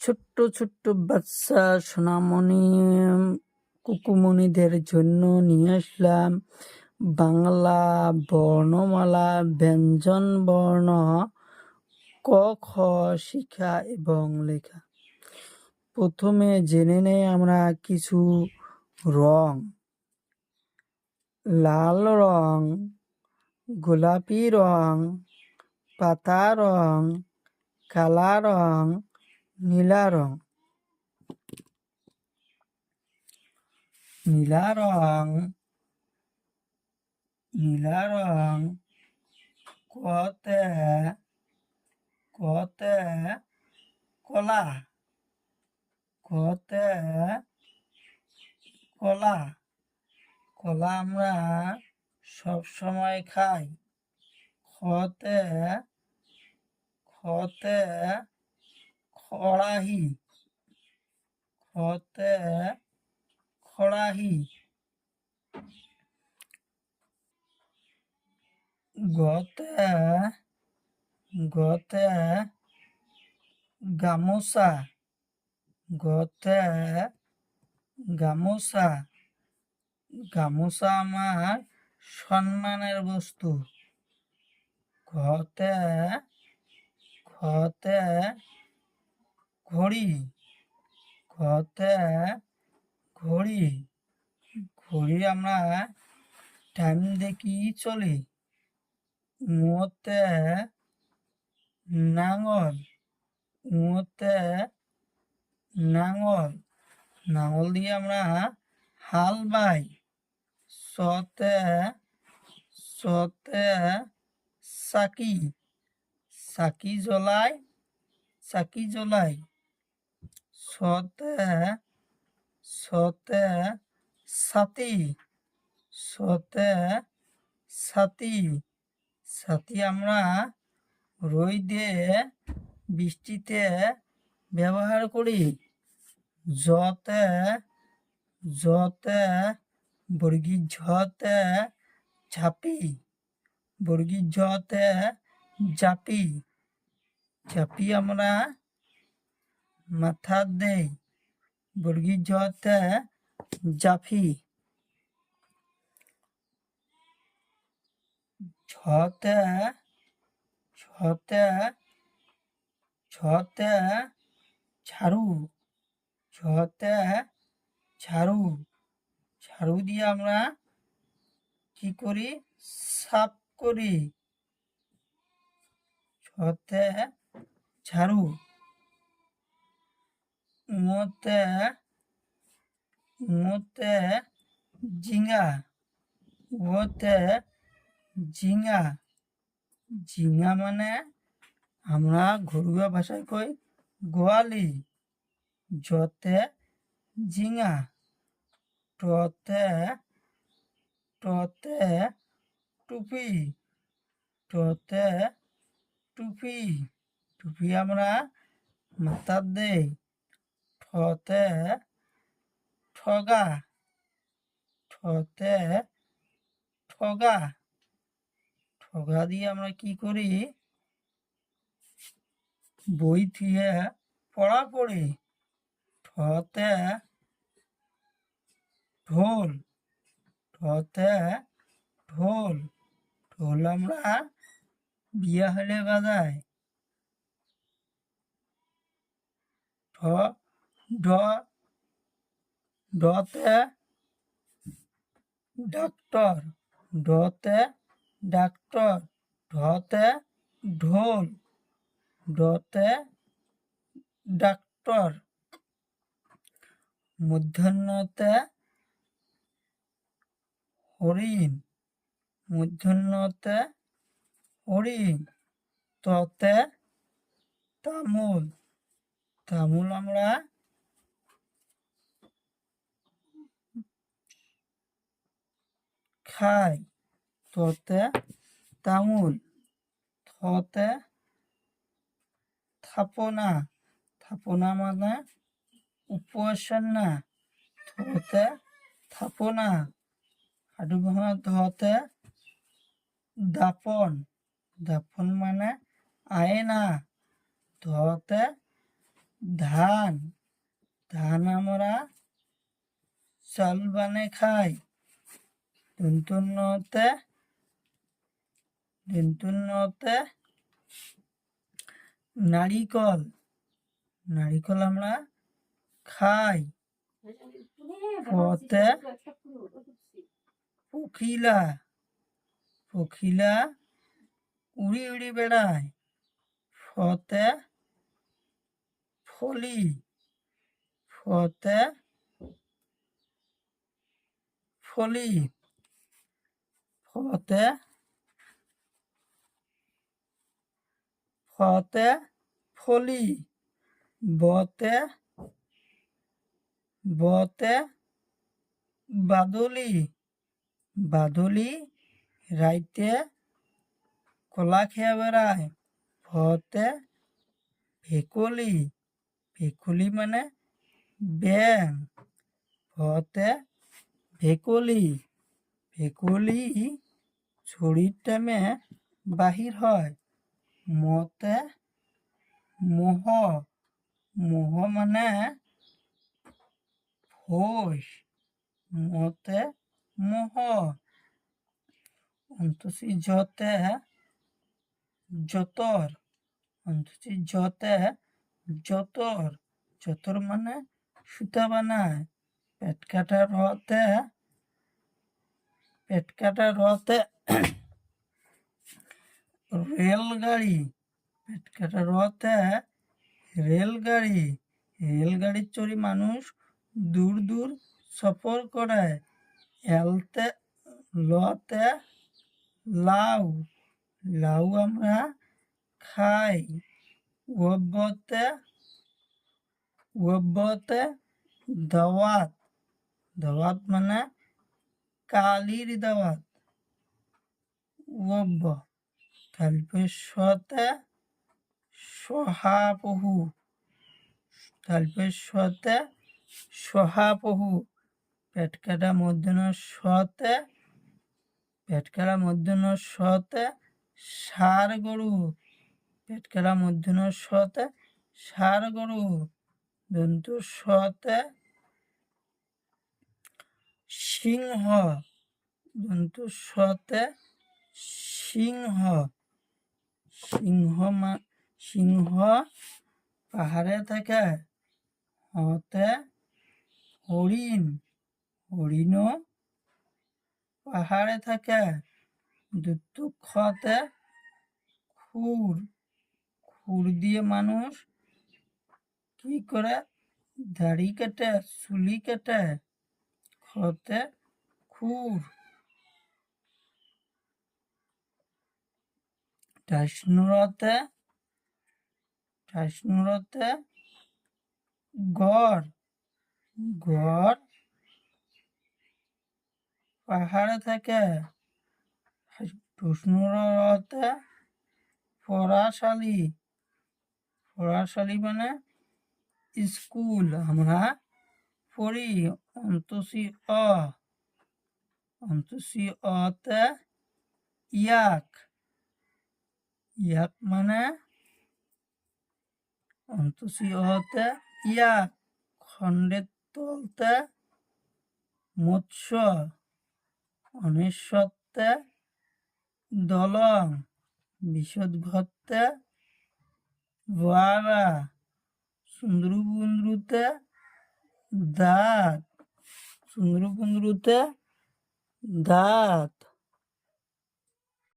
ছোট্ট ছোট্ট বাচ্চা সোনামণি কুকুমণিদের জন্য নিয়ে আসলাম বাংলা বর্ণমালা ব্যঞ্জন বর্ণ ক খ শিখা এবং লেখা। প্রথমে জেনে নেই আমরা কিছু রং। লাল রং, গোলাপি রং, পাতা রং, কালা রং, নীলা রং। নীলা রং কতে কলা, কলা আমরা সব সময় খাই। খতে খড়াহি, গতে গামোচা, গামোচা আমার সম্মানের বস্তু। ঘতে ঘড়ি, ঘড়ি আমরা টাইম দেখি চলি। মোতে নাঙল, নাঙল দিয়ে আমরা হাল বাই। সতে চাকি জ্বলাই। সতে ছাতি আমরা রোদে বৃষ্টিতে ব্যবহার করি। জতে বর্গীর ঝতে ঝাঁপি, ঝাঁপি আমরা মাথা দেই। বর্গীর ঝতে জাফি। ছতে ঝাড়ু, ঝাড়ু দিয়ে আমরা কি করি? সাফ করি। ছতে ঝাড়ু। মোতে ঝিঙা, ঝিঙা মানে আমরা ঘরোয়া ভাষায় কই গোয়ালি। যতে ঝিঙা। টতে টুপি, টুপি আমরা মাথার দেই। ঠতে ঠগা, ঠগা দিয়ে আমরা কি করি? বই থিয়ে পড়া পড়ি। ঠতে ঢোল, ঢোল আমরা বিয়া হলে বাজাই। ডতে ডাক্তার, ঢতে ঢোল, ডতে ডাক্তার। মূর্ধন্যতে হরিণ, ততে তামুল, আমরা খাই। ততে তামুল। থতে থাপনা, মানে উপসন্না। থতে থাপনা। হাঁটু ভাঙা। ধতে দাপন, মানে আয়না। ধতে ধান, ধান আমরা চাল বানে খাই। দন্তন্যতে নারিকল, নারিকল আমরা খাই। পতে পখিলা, পখিলা উড়ি উড়ি বেড়ায়। ফতে ফলি, ফতে ফলি, ফতে ফতে ফলি। বতে বতে বাদলি, বাদলি রাইতে কলা খেয়ে বেড়ায়। ভতে ভেকুলি, ভেকুলি মানে ব্যাং। ভতে ভেকুলি, ভেকুলি ছড়ির টাইমে বাহির হয়। মতে মোহ, মোহ মানে ঘোষ। মতে মোহ। অন্তসী জতে যতর, অন্তসী জতে যতর, যতর মানে সুতা বানায়। পেট কাটা রতে, পেট কাটা রতে রেলগাড়ি, পেট কাটা রতে রেলগাড়ি, রেলগাড়ির চড়ি মানুষ দূর দূর সফর করে। এলতে লতে লাউ, লাউ আমরা খাই। ওব্বতে ওব্বতে দাওয়াত, দাওয়াত মানে কালির দাওয়াত। ওব্ব তালপেশতে সহাপহু, তালপেশতে সহাপহু। পেট কাটা মধ্যন সতে, পেট কাটা মধ্যন সতে ষাঁড় গরু, পেট কাটা মধ্যন সতে ষাঁড় গরু। দন্তু সতে সিংহ, দন্তু সতে সিংহ, সিংহ সিংহ পাহাড়ে থাকে। হতে হরিণ, হরিণও পাহাড়ে থাকে। দুঃখতে খুর, খুর দিয়ে মানুষ কি করে দাড়ি কাটে, চুলি কাটে। খতে খুর। ঠাসনুরতে, ঠাসনুরতে গড়, গড় পাহাড়ে থাকে। ঠুসনুরতে পড়াশালি, পড়াশালি মানে স্কুল আমরা পড়ি। অন্তসী অ, অন্তসী অতে ইয়াক, ইয়াক মানে অন্তসী অতে ইয়াক। খণ্ডের তলতে মৎস্য, অনেশ্বরতে দলং, বিশদ ঘরতে বাগা, সুন্দরবন্দ্রুতে দাঁত, সুন্দরবন্দ্রুতে দাঁত।